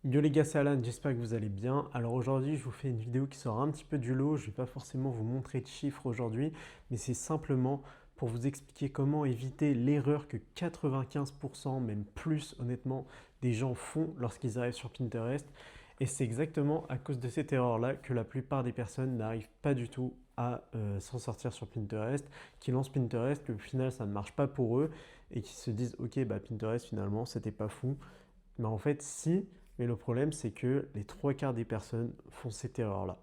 Yo les gars, c'est Alan, j'espère que vous allez bien. Alors aujourd'hui, je vous fais une vidéo qui sort un petit peu du lot. Je ne vais pas forcément vous montrer de chiffres aujourd'hui, mais c'est simplement pour vous expliquer comment éviter l'erreur que 95%, même plus honnêtement, des gens font lorsqu'ils arrivent sur Pinterest. Et c'est exactement à cause de cette erreur-là que la plupart des personnes n'arrivent pas du tout à s'en sortir sur Pinterest, qui lancent Pinterest, que au final ça ne marche pas pour eux et qui se disent ok, bah Pinterest finalement c'était pas fou. Mais en fait, si, mais le problème, c'est que les trois quarts des personnes font cette erreur-là.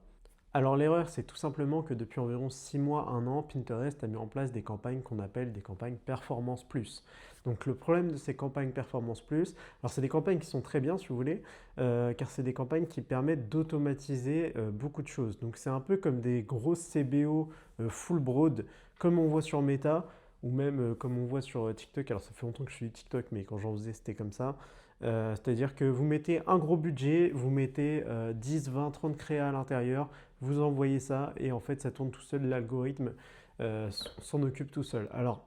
Alors l'erreur, c'est tout simplement que depuis environ 6 mois, 1 an, Pinterest a mis en place des campagnes qu'on appelle des campagnes Performance Plus. Donc le problème de ces campagnes Performance Plus, alors c'est des campagnes qui sont très bien si vous voulez, car c'est des campagnes qui permettent d'automatiser beaucoup de choses. Donc c'est un peu comme des grosses CBO full broad, comme on voit sur Meta, ou même comme on voit sur TikTok. Alors ça fait longtemps que je suis TikTok, mais quand j'en faisais, c'était comme ça. C'est-à-dire que vous mettez un gros budget, vous mettez 10, 20, 30 créas à l'intérieur, vous envoyez ça et en fait ça tourne tout seul, l'algorithme s'en occupe tout seul. Alors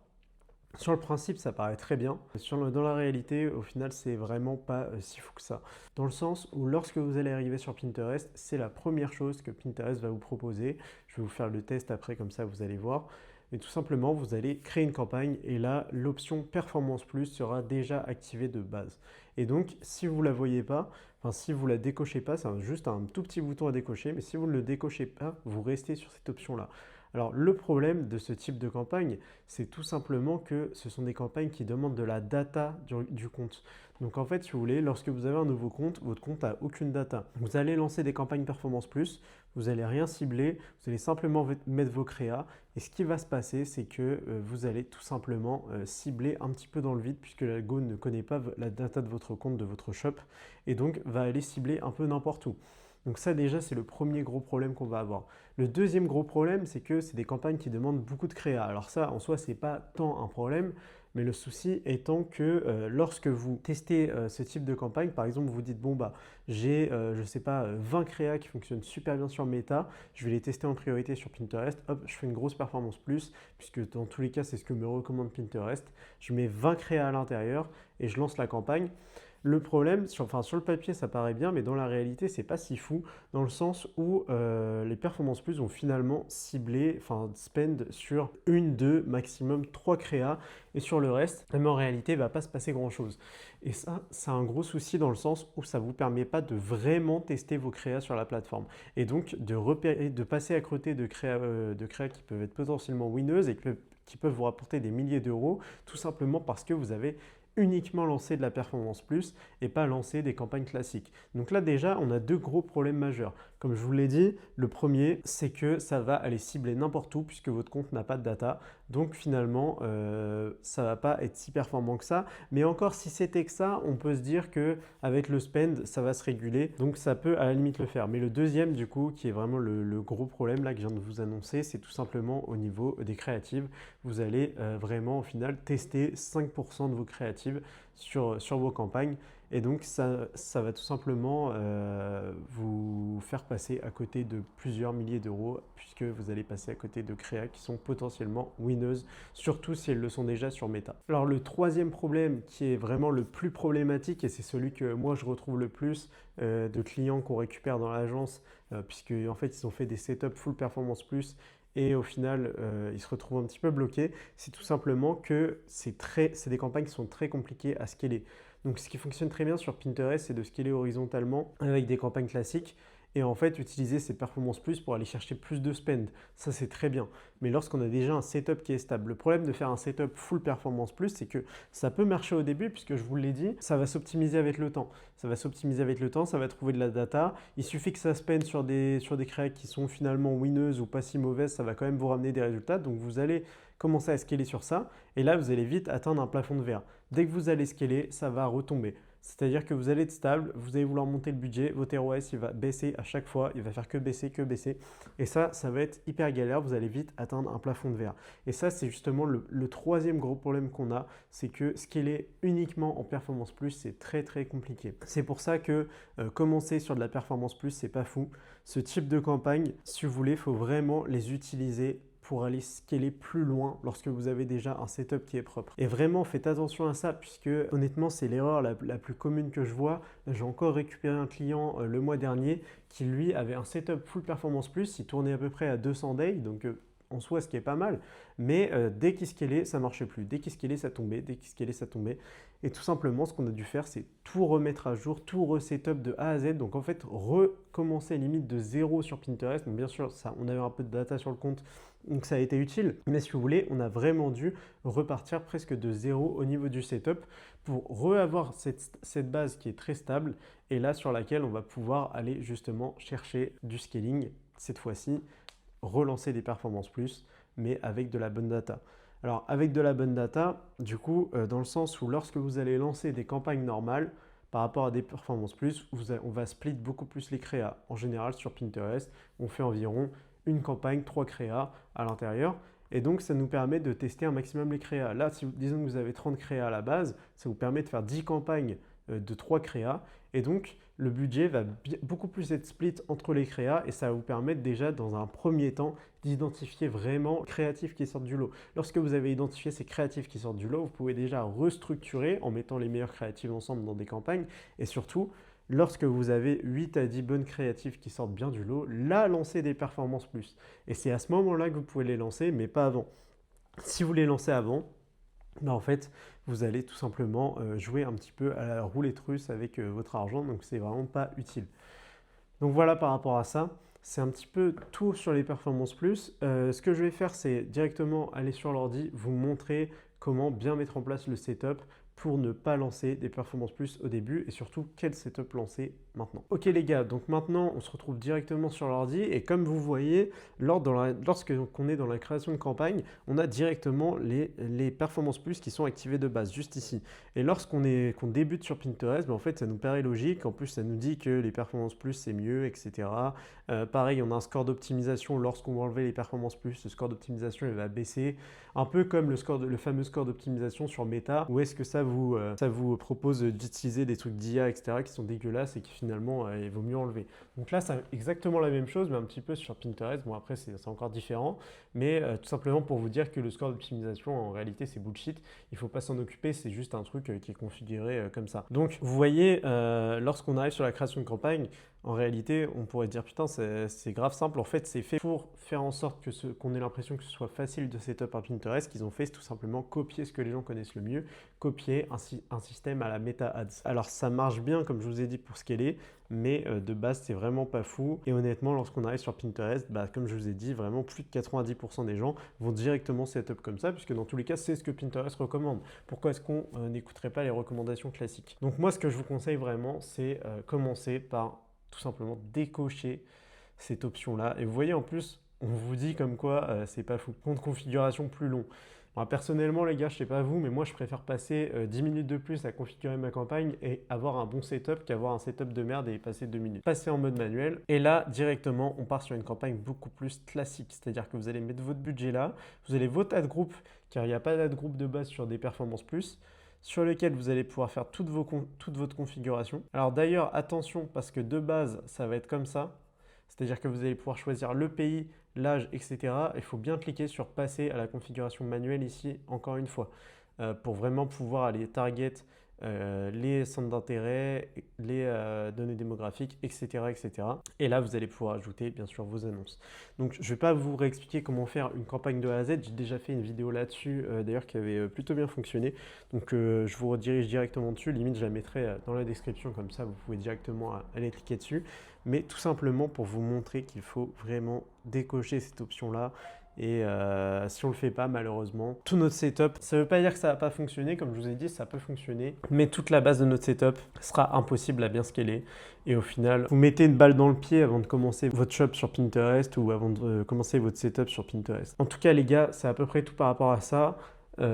sur le principe ça paraît très bien, dans la réalité au final c'est vraiment pas si fou que ça. Dans le sens où lorsque vous allez arriver sur Pinterest, c'est la première chose que Pinterest va vous proposer. Je vais vous faire le test après comme ça vous allez voir. Mais tout simplement, vous allez créer une campagne et là, l'option Performance Plus sera déjà activée de base. Et donc, si vous ne la voyez pas, enfin si vous ne la décochez pas, c'est juste un tout petit bouton à décocher, mais si vous ne le décochez pas, vous restez sur cette option-là. Alors, le problème de ce type de campagne, c'est tout simplement que ce sont des campagnes qui demandent de la data du compte. Donc en fait, si vous voulez, lorsque vous avez un nouveau compte, votre compte n'a aucune data. Vous allez lancer des campagnes Performance Plus, vous n'allez rien cibler, vous allez simplement mettre vos créas. Et ce qui va se passer, c'est que vous allez tout simplement cibler un petit peu dans le vide, puisque l'algo ne connaît pas la data de votre compte, de votre shop, et donc va aller cibler un peu n'importe où. Donc ça déjà, c'est le premier gros problème qu'on va avoir. Le deuxième gros problème, c'est que c'est des campagnes qui demandent beaucoup de créa. Alors ça, en soi, c'est pas tant un problème, mais le souci étant que lorsque vous testez ce type de campagne, par exemple, vous dites, bon bah, j'ai, je sais pas, 20 créas qui fonctionnent super bien sur Meta, je vais les tester en priorité sur Pinterest, hop, je fais une grosse performance plus, puisque dans tous les cas, c'est ce que me recommande Pinterest. Je mets 20 créas à l'intérieur et je lance la campagne. Le problème, sur le papier, ça paraît bien, mais dans la réalité, c'est pas si fou, dans le sens où les performances plus vont finalement cibler, enfin spend sur une, deux, maximum trois créas, et sur le reste, mais en réalité, il va pas se passer grand-chose. Et ça, c'est un gros souci dans le sens où ça vous permet pas de vraiment tester vos créas sur la plateforme, et donc de repérer, de passer à côté de créas qui peuvent être potentiellement winneuses et qui peuvent vous rapporter des milliers d'euros, tout simplement parce que vous avez uniquement lancer de la performance plus et pas lancer des campagnes classiques. Donc là déjà, on a deux gros problèmes majeurs. Comme je vous l'ai dit, le premier, c'est que ça va aller cibler n'importe où puisque votre compte n'a pas de data. Donc finalement, ça va pas être si performant que ça. Mais encore, si c'était que ça, on peut se dire que avec le spend, ça va se réguler. Donc ça peut à la limite le faire. Mais le deuxième, du coup, qui est vraiment le gros problème là que je viens de vous annoncer, c'est tout simplement au niveau des créatives. Vous allez vraiment au final tester 5% de vos créatives sur vos campagnes. Et donc, ça va tout simplement vous faire passer à côté de plusieurs milliers d'euros, puisque vous allez passer à côté de créas qui sont potentiellement winneuses, surtout si elles le sont déjà sur Meta. Alors, le troisième problème qui est vraiment le plus problématique, et c'est celui que moi je retrouve le plus de clients qu'on récupère dans l'agence, puisque en fait, ils ont fait des setups full performance plus et au final, ils se retrouvent un petit peu bloqués. C'est tout simplement que c'est des campagnes qui sont très compliquées à scaler. Donc ce qui fonctionne très bien sur Pinterest, c'est de scaler horizontalement avec des campagnes classiques et en fait utiliser ces performances plus pour aller chercher plus de spend. Ça c'est très bien. Mais lorsqu'on a déjà un setup qui est stable, le problème de faire un setup full performance plus, c'est que ça peut marcher au début puisque je vous l'ai dit, ça va s'optimiser avec le temps. Ça va s'optimiser avec le temps, ça va trouver de la data. Il suffit que ça spend sur des créas qui sont finalement winneuses ou pas si mauvaises, ça va quand même vous ramener des résultats. Donc vous allez commencer à scaler sur ça et là vous allez vite atteindre un plafond de verre. Dès que vous allez scaler, ça va retomber. C'est-à-dire que vous allez être stable, vous allez vouloir monter le budget, votre ROS il va baisser à chaque fois, il va faire que baisser, que baisser. Et ça va être hyper galère, vous allez vite atteindre un plafond de verre. Et ça, c'est justement le troisième gros problème qu'on a, c'est que scaler uniquement en performance plus, c'est très très compliqué. C'est pour ça que commencer sur de la performance plus, c'est pas fou. Ce type de campagne, si vous voulez, il faut vraiment les utiliser pour aller scaler plus loin lorsque vous avez déjà un setup qui est propre. Et vraiment, faites attention à ça puisque honnêtement, c'est l'erreur la plus commune que je vois. J'ai encore récupéré un client le mois dernier qui lui avait un setup full performance plus, il tournait à peu près à 200 days, donc en soi ce qui est pas mal, mais dès qu'il scalait, ça marchait plus. Dès qu'il scalait, ça tombait, dès qu'il scalait, ça tombait. Et tout simplement, ce qu'on a dû faire, c'est tout remettre à jour, tout resetup de A à Z. Donc en fait, recommencer limite de zéro sur Pinterest. Donc bien sûr, ça, on avait un peu de data sur le compte, donc ça a été utile. Mais si vous voulez, on a vraiment dû repartir presque de zéro au niveau du setup pour re-avoir cette base qui est très stable et là sur laquelle on va pouvoir aller justement chercher du scaling cette fois-ci, relancer des performances plus, mais avec de la bonne data. Alors avec de la bonne data, du coup, dans le sens où lorsque vous allez lancer des campagnes normales par rapport à des performances plus, on va split beaucoup plus les créas. En général, sur Pinterest, on fait environ une campagne, 3 créas à l'intérieur. Et donc, ça nous permet de tester un maximum les créas. Là, disons que vous avez 30 créas à la base, ça vous permet de faire 10 campagnes de 3 créas. Et donc, le budget va beaucoup plus être split entre les créas et ça va vous permettre déjà, dans un premier temps, d'identifier vraiment les créatifs qui sortent du lot. Lorsque vous avez identifié ces créatifs qui sortent du lot, vous pouvez déjà restructurer en mettant les meilleurs créatifs ensemble dans des campagnes. Et surtout, lorsque vous avez 8 à 10 bonnes créatives qui sortent bien du lot, là, lancez des performances plus. Et c'est à ce moment-là que vous pouvez les lancer, mais pas avant. Si vous les lancez avant, en fait, vous allez tout simplement jouer un petit peu à la roulette russe avec votre argent, donc c'est vraiment pas utile. Donc voilà par rapport à ça, c'est un petit peu tout sur les performances plus. Ce que je vais faire, c'est directement aller sur l'ordi, vous montrer comment bien mettre en place le setup pour ne pas lancer des performances plus au début et surtout quel setup lancer maintenant. Ok les gars, donc maintenant on se retrouve directement sur l'ordi et comme vous voyez, lorsqu'on est dans la création de campagne, on a directement les performances plus qui sont activées de base, juste ici. Et lorsqu'on débute sur Pinterest, en fait ça nous paraît logique, en plus ça nous dit que les performances plus c'est mieux, etc. Pareil, on a un score d'optimisation lorsqu'on va enlever les performances plus, le score d'optimisation il va baisser, un peu comme le fameux score d'optimisation sur Meta, où est-ce que ça vous propose d'utiliser des trucs d'IA, etc. qui sont dégueulasses et qui finalement, il vaut mieux enlever. Donc là, c'est exactement la même chose, mais un petit peu sur Pinterest. Bon, après, c'est encore différent, mais tout simplement pour vous dire que le score d'optimisation, en réalité, c'est bullshit. Il ne faut pas s'en occuper, c'est juste un truc qui est configuré comme ça. Donc, vous voyez, lorsqu'on arrive sur la création de campagne, en réalité, on pourrait dire putain, c'est grave simple. En fait, c'est fait pour faire en sorte qu'on ait l'impression que ce soit facile de setup un Pinterest. Ce qu'ils ont fait, c'est tout simplement copier ce que les gens connaissent le mieux, copier un système à la Meta Ads. Alors, ça marche bien, comme je vous ai dit, pour scaler, mais de base, c'est vraiment pas fou. Et honnêtement, lorsqu'on arrive sur Pinterest, comme je vous ai dit, vraiment plus de 90% des gens vont directement setup comme ça, puisque dans tous les cas, c'est ce que Pinterest recommande. Pourquoi est-ce qu'on n'écouterait pas les recommandations classiques? Donc moi, ce que je vous conseille vraiment, c'est commencer par tout simplement décocher cette option-là. Et vous voyez, en plus, on vous dit comme quoi c'est pas fou. Compte configuration plus long. Moi, personnellement, les gars, je sais pas vous, mais moi, je préfère passer 10 minutes de plus à configurer ma campagne et avoir un bon setup qu'avoir un setup de merde et y passer 2 minutes. Passer en mode manuel. Et là, directement, on part sur une campagne beaucoup plus classique. C'est-à-dire que vous allez mettre votre budget là, vous allez votre ad group, car il n'y a pas d'ad group de base sur des performances plus, sur lequel vous allez pouvoir faire toute votre configuration. Alors d'ailleurs, attention, parce que de base, ça va être comme ça. C'est-à-dire que vous allez pouvoir choisir le pays, l'âge, etc. Il faut bien cliquer sur passer à la configuration manuelle ici, encore une fois, pour vraiment pouvoir aller target les centres d'intérêt, les données démographiques, etc., etc. Et là, vous allez pouvoir ajouter, bien sûr, vos annonces. Donc, je ne vais pas vous réexpliquer comment faire une campagne de A à Z. J'ai déjà fait une vidéo là-dessus, d'ailleurs, qui avait plutôt bien fonctionné. Donc, je vous redirige directement dessus. Limite, je la mettrai dans la description, comme ça, vous pouvez directement aller cliquer dessus. Mais tout simplement pour vous montrer qu'il faut vraiment décocher cette option-là. Et si on ne le fait pas, malheureusement, tout notre setup, ça ne veut pas dire que ça ne va pas fonctionner, comme je vous ai dit, ça peut fonctionner, mais toute la base de notre setup sera impossible à bien scaler. Et au final, vous mettez une balle dans le pied avant de commencer votre shop sur Pinterest ou avant de commencer votre setup sur Pinterest. En tout cas, les gars, c'est à peu près tout par rapport à ça.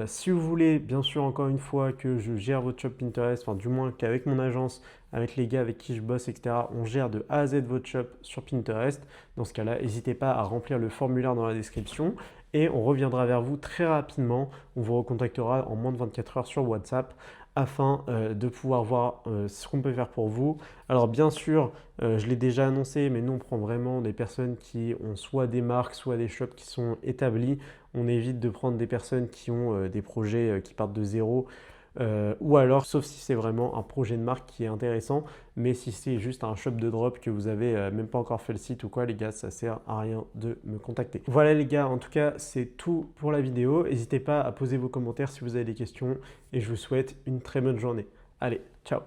Si vous voulez, bien sûr, encore une fois, que je gère votre shop Pinterest, enfin du moins qu'avec mon agence, avec les gars avec qui je bosse, etc., on gère de A à Z votre shop sur Pinterest. Dans ce cas-là, n'hésitez pas à remplir le formulaire dans la description et on reviendra vers vous très rapidement. On vous recontactera en moins de 24 heures sur WhatsApp afin de pouvoir voir ce qu'on peut faire pour vous. Alors bien sûr, je l'ai déjà annoncé, mais nous on prend vraiment des personnes qui ont soit des marques, soit des shops qui sont établis. On évite de prendre des personnes qui ont des projets qui partent de zéro. Ou alors, sauf si c'est vraiment un projet de marque qui est intéressant, mais si c'est juste un shop de drop que vous avez même pas encore fait le site ou quoi, les gars, ça sert à rien de me contacter. Voilà les gars, en tout cas, c'est tout pour la vidéo. N'hésitez pas à poser vos commentaires si vous avez des questions et je vous souhaite une très bonne journée. Allez, ciao!